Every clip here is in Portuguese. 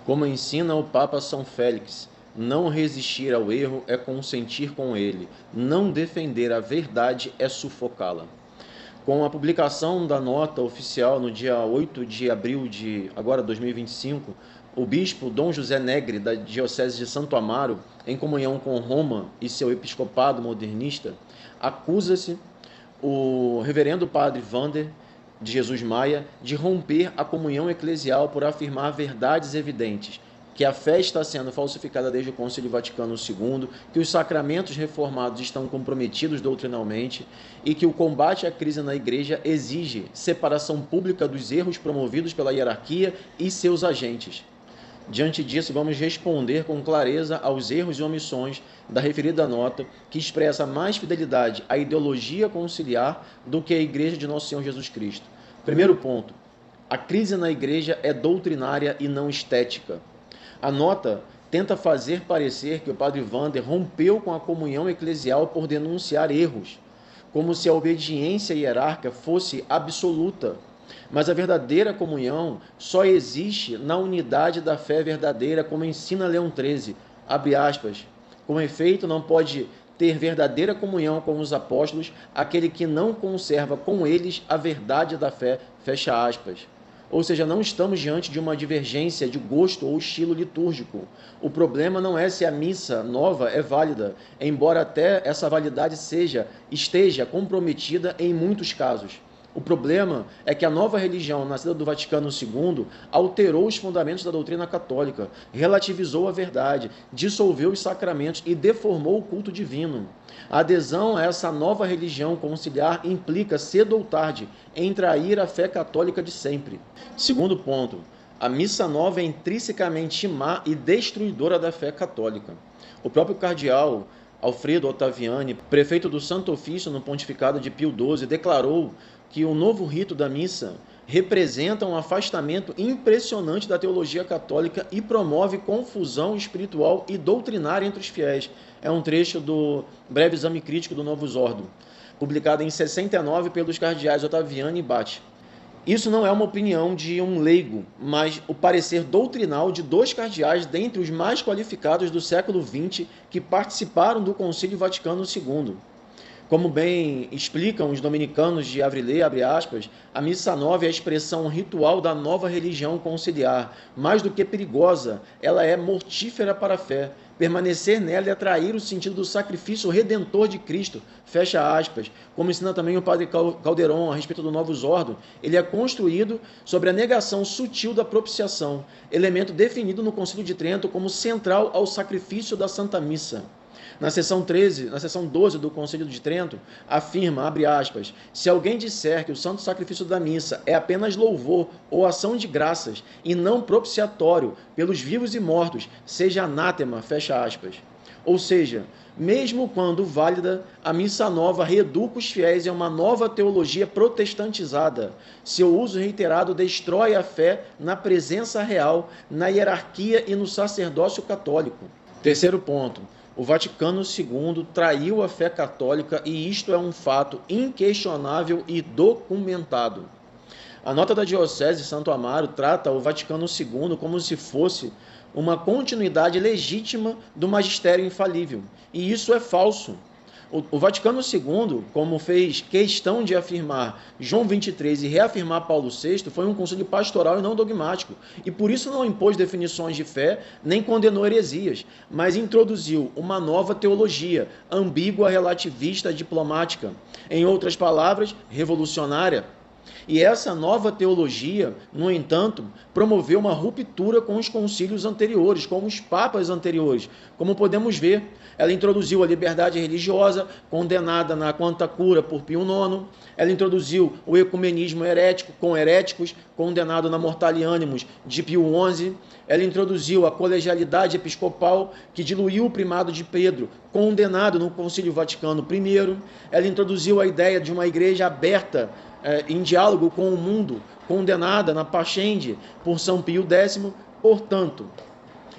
Como ensina o Papa São Félix, não resistir ao erro é consentir com ele, não defender a verdade é sufocá-la. Com a publicação da nota oficial no dia 8 de abril de agora 2025, o bispo Dom José Negre, da Diocese de Santo Amaro, em comunhão com Roma e seu episcopado modernista, acusa-se o reverendo padre Wander de Jesus Maia de romper a comunhão eclesial por afirmar verdades evidentes, que a fé está sendo falsificada desde o Concílio Vaticano II, que os sacramentos reformados estão comprometidos doutrinalmente e que o combate à crise na Igreja exige separação pública dos erros promovidos pela hierarquia e seus agentes. Diante disso, vamos responder com clareza aos erros e omissões da referida nota, que expressa mais fidelidade à ideologia conciliar do que à Igreja de Nosso Senhor Jesus Cristo. Primeiro ponto: a crise na Igreja é doutrinária e não estética. A nota tenta fazer parecer que o padre Wander rompeu com a comunhão eclesial por denunciar erros, como se a obediência hierárquica fosse absoluta. Mas a verdadeira comunhão só existe na unidade da fé verdadeira, como ensina Leão XIII, abre aspas, com efeito não pode ter verdadeira comunhão com os apóstolos aquele que não conserva com eles a verdade da fé, fecha aspas. Ou seja, não estamos diante de uma divergência de gosto ou estilo litúrgico. O problema não é se a missa nova é válida, embora até essa validade esteja comprometida em muitos casos. O problema é que a nova religião, nascida do Vaticano II, alterou os fundamentos da doutrina católica, relativizou a verdade, dissolveu os sacramentos e deformou o culto divino. A adesão a essa nova religião conciliar implica, cedo ou tarde, em trair a fé católica de sempre. Segundo ponto, a missa nova é intrinsecamente má e destruidora da fé católica. O próprio cardeal Alfredo Ottaviani, prefeito do Santo Ofício no pontificado de Pio XII, declarou que o novo rito da missa representa um afastamento impressionante da teologia católica e promove confusão espiritual e doutrinária entre os fiéis. É um trecho do Breve Exame Crítico do Novus Ordo, publicado em 69 pelos cardeais Ottaviani e Batti. Isso não é uma opinião de um leigo, mas o parecer doutrinal de dois cardeais dentre os mais qualificados do século XX que participaram do Concílio Vaticano II. Como bem explicam os dominicanos de Avrillé, abre aspas, a missa nova é a expressão ritual da nova religião conciliar. Mais do que perigosa, ela é mortífera para a fé. Permanecer nela é atrair o sentido do sacrifício redentor de Cristo, fecha aspas. Como ensina também o padre Calderon a respeito do Novus Ordo, ele é construído sobre a negação sutil da propiciação, elemento definido no Concílio de Trento como central ao sacrifício da Santa Missa. Na seção 12 do Concílio de Trento, afirma, abre aspas, se alguém disser que o santo sacrifício da missa é apenas louvor ou ação de graças e não propiciatório pelos vivos e mortos, seja anátema, fecha aspas. Ou seja, mesmo quando válida, a missa nova reeduca os fiéis em uma nova teologia protestantizada. Seu uso reiterado destrói a fé na presença real, na hierarquia e no sacerdócio católico. Terceiro ponto. O Vaticano II traiu a fé católica e isto é um fato inquestionável e documentado. A nota da Diocese de Santo Amaro trata o Vaticano II como se fosse uma continuidade legítima do magistério infalível, e isso é falso. O Vaticano II, como fez questão de afirmar João 23 e reafirmar Paulo VI, foi um concílio pastoral e não dogmático, e por isso não impôs definições de fé, nem condenou heresias, mas introduziu uma nova teologia, ambígua, relativista, diplomática, em outras palavras, revolucionária. E essa nova teologia, no entanto, promoveu uma ruptura com os concílios anteriores, com os papas anteriores. Como podemos ver, ela introduziu a liberdade religiosa, condenada na Quanta Cura por Pio IX. Ela introduziu o ecumenismo herético, com heréticos, condenado na Mortalianimus de Pio XI. Ela introduziu a colegialidade episcopal, que diluiu o primado de Pedro, condenado no Concílio Vaticano I. Ela introduziu a ideia de uma igreja aberta, em diálogo com o mundo, condenada na Pascendi por São Pio X. Portanto,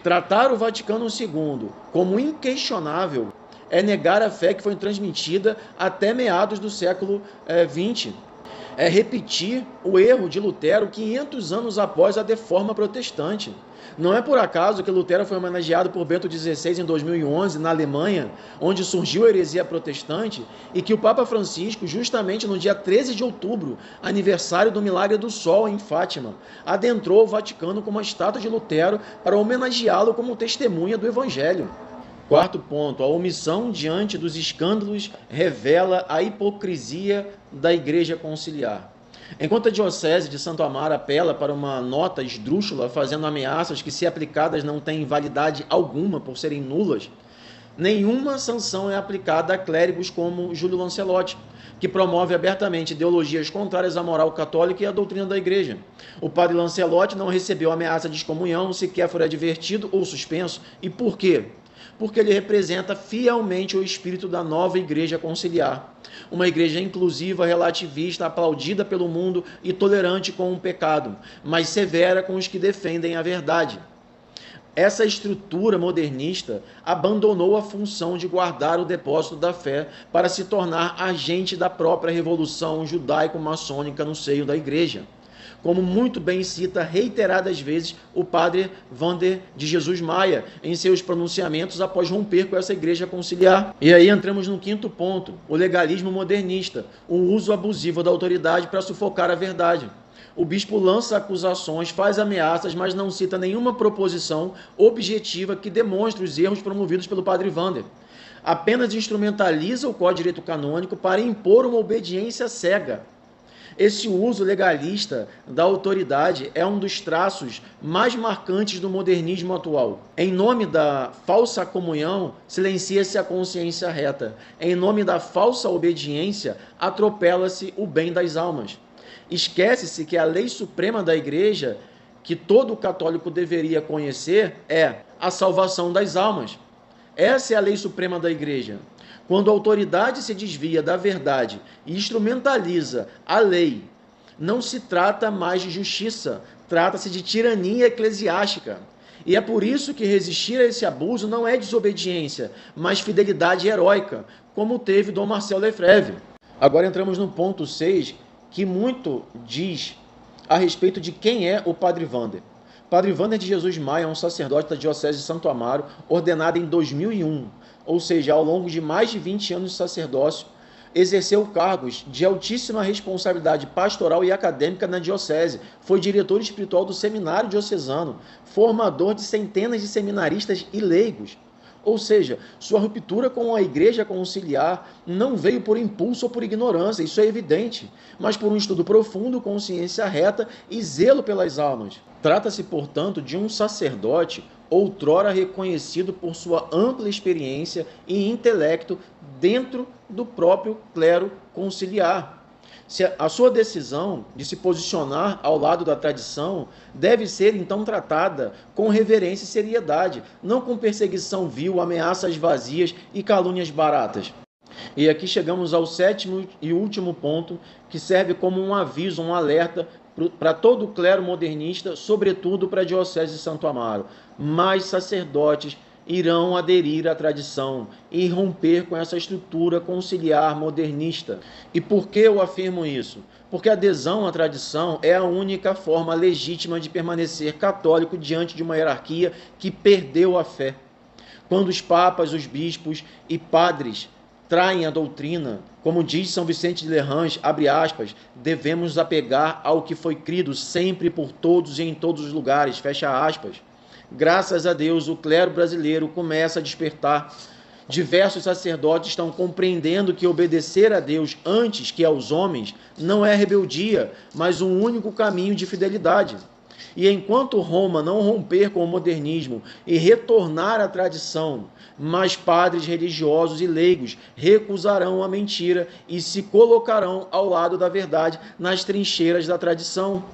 tratar o Vaticano II como inquestionável é negar a fé que foi transmitida até meados do século XX. É repetir o erro de Lutero 500 anos após a Reforma Protestante. Não é por acaso que Lutero foi homenageado por Bento XVI em 2011, na Alemanha, onde surgiu a heresia protestante, e que o Papa Francisco, justamente no dia 13 de outubro, aniversário do Milagre do Sol em Fátima, adentrou o Vaticano com uma estátua de Lutero para homenageá-lo como testemunha do Evangelho. Quarto ponto, a omissão diante dos escândalos revela a hipocrisia da Igreja Conciliar. Enquanto a Diocese de Santo Amaro apela para uma nota esdrúxula, fazendo ameaças que, se aplicadas, não têm validade alguma por serem nulas, nenhuma sanção é aplicada a clérigos como Júlio Lancelotti, que promove abertamente ideologias contrárias à moral católica e à doutrina da Igreja. O padre Lancelotti não recebeu ameaça de excomunhão, sequer foi advertido ou suspenso. E por quê? Porque ele representa fielmente o espírito da nova Igreja Conciliar. Uma igreja inclusiva, relativista, aplaudida pelo mundo e tolerante com o pecado, mas severa com os que defendem a verdade. Essa estrutura modernista abandonou a função de guardar o depósito da fé para se tornar agente da própria revolução judaico-maçônica no seio da Igreja, como muito bem cita reiteradas vezes o padre Wander de Jesus Maia em seus pronunciamentos após romper com essa Igreja Conciliar. E aí entramos no quinto ponto, o legalismo modernista, o uso abusivo da autoridade para sufocar a verdade. O bispo lança acusações, faz ameaças, mas não cita nenhuma proposição objetiva que demonstre os erros promovidos pelo padre Wander. Apenas instrumentaliza o Código de Direito Canônico para impor uma obediência cega. Esse uso legalista da autoridade é um dos traços mais marcantes do modernismo atual. Em nome da falsa comunhão, silencia-se a consciência reta. Em nome da falsa obediência, atropela-se o bem das almas. Esquece-se que a lei suprema da Igreja, que todo católico deveria conhecer, é a salvação das almas. Essa é a lei suprema da Igreja. Quando a autoridade se desvia da verdade e instrumentaliza a lei, não se trata mais de justiça, trata-se de tirania eclesiástica. E é por isso que resistir a esse abuso não é desobediência, mas fidelidade heróica, como teve Dom Marcel Lefebvre. Agora entramos no ponto 6, que muito diz a respeito de quem é o padre Wander. Padre Wander de Jesus Maia é um sacerdote da Diocese de Santo Amaro, ordenado em 2001, ou seja, ao longo de mais de 20 anos de sacerdócio, exerceu cargos de altíssima responsabilidade pastoral e acadêmica na diocese, foi diretor espiritual do seminário diocesano, formador de centenas de seminaristas e leigos. Ou seja, sua ruptura com a Igreja Conciliar não veio por impulso ou por ignorância, isso é evidente, mas por um estudo profundo, consciência reta e zelo pelas almas. Trata-se, portanto, de um sacerdote outrora reconhecido por sua ampla experiência e intelecto dentro do próprio clero conciliar. A sua decisão de se posicionar ao lado da tradição deve ser, então, tratada com reverência e seriedade, não com perseguição vil, ameaças vazias e calúnias baratas. E aqui chegamos ao sétimo e último ponto, que serve como um aviso, um alerta para todo o clero modernista, sobretudo para a Diocese de Santo Amaro. Mais sacerdotes irão aderir à tradição e romper com essa estrutura conciliar modernista. E por que eu afirmo isso? Porque a adesão à tradição é a única forma legítima de permanecer católico diante de uma hierarquia que perdeu a fé. Quando os papas, os bispos e padres traem a doutrina, como diz São Vicente de Lerrange, abre aspas, devemos nos apegar ao que foi crido sempre por todos e em todos os lugares, fecha aspas. Graças a Deus, o clero brasileiro começa a despertar. Diversos sacerdotes estão compreendendo que obedecer a Deus antes que aos homens não é rebeldia, mas um único caminho de fidelidade. E enquanto Roma não romper com o modernismo e retornar à tradição, mais padres religiosos e leigos recusarão a mentira e se colocarão ao lado da verdade nas trincheiras da tradição.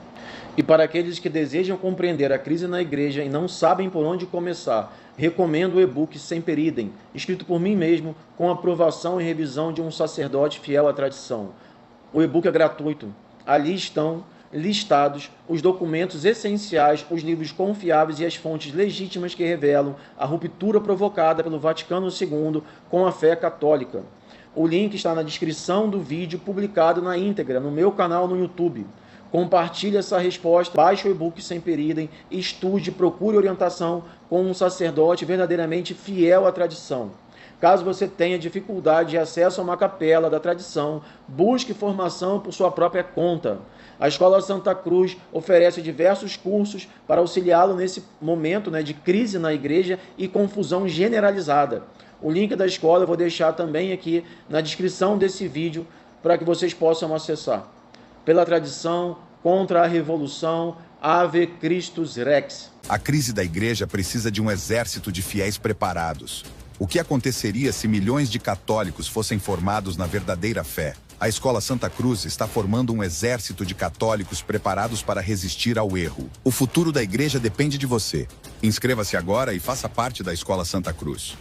E para aqueles que desejam compreender a crise na igreja e não sabem por onde começar, recomendo o e-book Semper Idem, escrito por mim mesmo, com aprovação e revisão de um sacerdote fiel à tradição. O e-book é gratuito. Ali estão listados os documentos essenciais, os livros confiáveis e as fontes legítimas que revelam a ruptura provocada pelo Vaticano II com a fé católica. O link está na descrição do vídeo publicado na íntegra no meu canal no YouTube. Compartilhe essa resposta, baixe o e-book Sempre Idem, estude, procure orientação com um sacerdote verdadeiramente fiel à tradição. Caso você tenha dificuldade de acesso a uma capela da tradição, busque formação por sua própria conta. A Escola Santa Cruz oferece diversos cursos para auxiliá-lo nesse momento, de crise na igreja e confusão generalizada. O link da escola eu vou deixar também aqui na descrição desse vídeo para que vocês possam acessar. Pela tradição, contra a revolução, Ave Christus Rex. A crise da igreja precisa de um exército de fiéis preparados. O que aconteceria se milhões de católicos fossem formados na verdadeira fé? A Escola Santa Cruz está formando um exército de católicos preparados para resistir ao erro. O futuro da igreja depende de você. Inscreva-se agora e faça parte da Escola Santa Cruz.